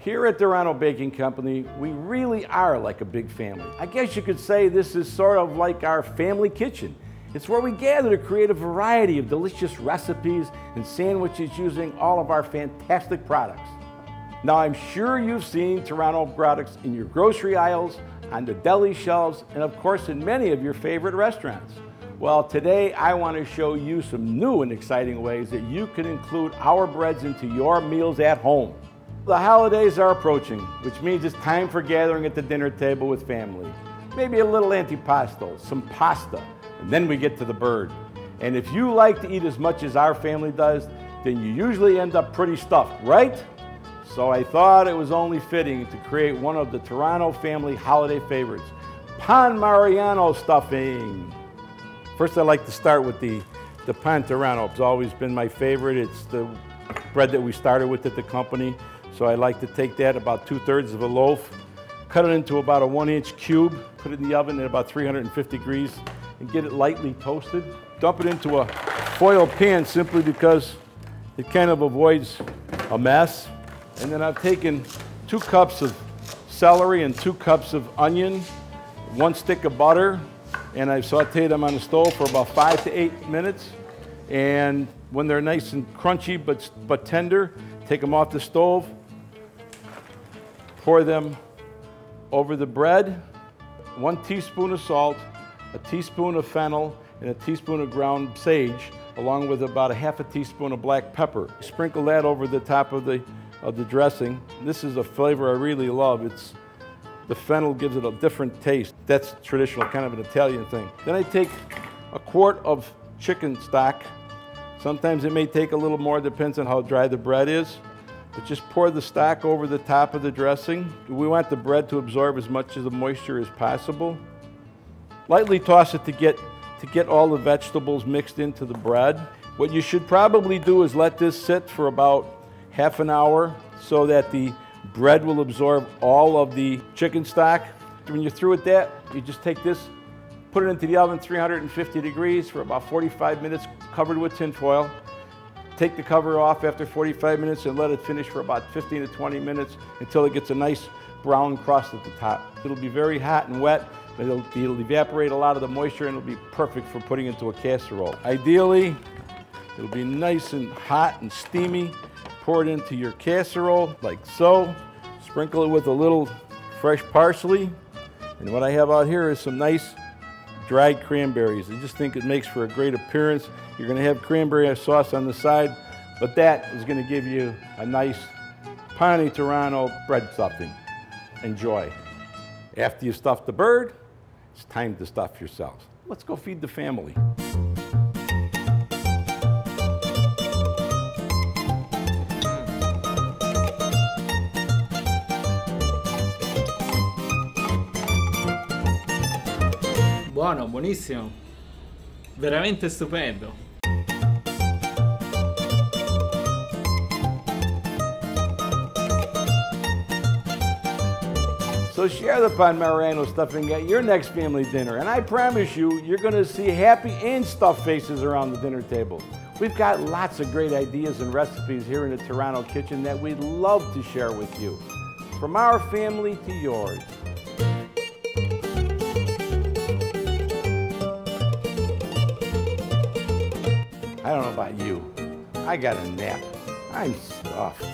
Here at Turano Baking Company, we really are like a big family. I guess you could say this is sort of like our family kitchen. It's where we gather to create a variety of delicious recipes and sandwiches using all of our fantastic products. Now, I'm sure you've seen Turano products in your grocery aisles, on the deli shelves, and of course in many of your favorite restaurants. Well, today I want to show you some new and exciting ways that you can include our breads into your meals at home. The holidays are approaching, which means it's time for gathering at the dinner table with family. Maybe a little antipasto, some pasta, and then we get to the bird. And if you like to eat as much as our family does, then you usually end up pretty stuffed, right? So I thought it was only fitting to create one of the Turano family holiday favorites, Pan Mariano stuffing. First, I like to start with the Pan Turano. It's always been my favorite. It's the bread that we started with at the company. So I like to take that, about 2/3 of a loaf, cut it into about a 1-inch cube, put it in the oven at about 350 degrees, and get it lightly toasted. Dump it into a foil pan simply because it kind of avoids a mess. And then I've taken 2 cups of celery and 2 cups of onion, 1 stick of butter, and I've sauteed them on the stove for about 5 to 8 minutes. And when they're nice and crunchy but tender, take them off the stove, pour them over the bread, 1 teaspoon of salt, a teaspoon of fennel, and a teaspoon of ground sage, along with about 1/2 teaspoon of black pepper. Sprinkle that over the top of the dressing. This is a flavor I really love. The fennel gives it a different taste. That's traditional, kind of an Italian thing. Then I take a quart of chicken stock. Sometimes it may take a little more, depends on how dry the bread is. But just pour the stock over the top of the dressing. We want the bread to absorb as much of the moisture as possible. Lightly toss it to get all the vegetables mixed into the bread. What you should probably do is let this sit for about half an hour so that the bread will absorb all of the chicken stock. When you're through with that, you just take this, put it into the oven 350 degrees for about 45 minutes, covered with tin foil. Take the cover off after 45 minutes and let it finish for about 15 to 20 minutes until it gets a nice brown crust at the top. It'll be very hot and wet, but it'll evaporate a lot of the moisture and it'll be perfect for putting into a casserole. Ideally, it'll be nice and hot and steamy. Pour it into your casserole like so. Sprinkle it with a little fresh parsley. And what I have out here is some nice dried cranberries. I just think it makes for a great appearance. You're going to have cranberry sauce on the side, but that is going to give you a nice Pan Turano bread stuffing. Enjoy. After you stuff the bird, it's time to stuff yourselves. Let's go feed the family. Buono, buonissimo, veramente stupendo. So share the Pan Mariano stuffing at your next family dinner, and I promise you, you're going to see happy and stuffed faces around the dinner table. We've got lots of great ideas and recipes here in the Turano kitchen that we'd love to share with you. From our family to yours. I don't know about you. I got a nap. I'm stuffed.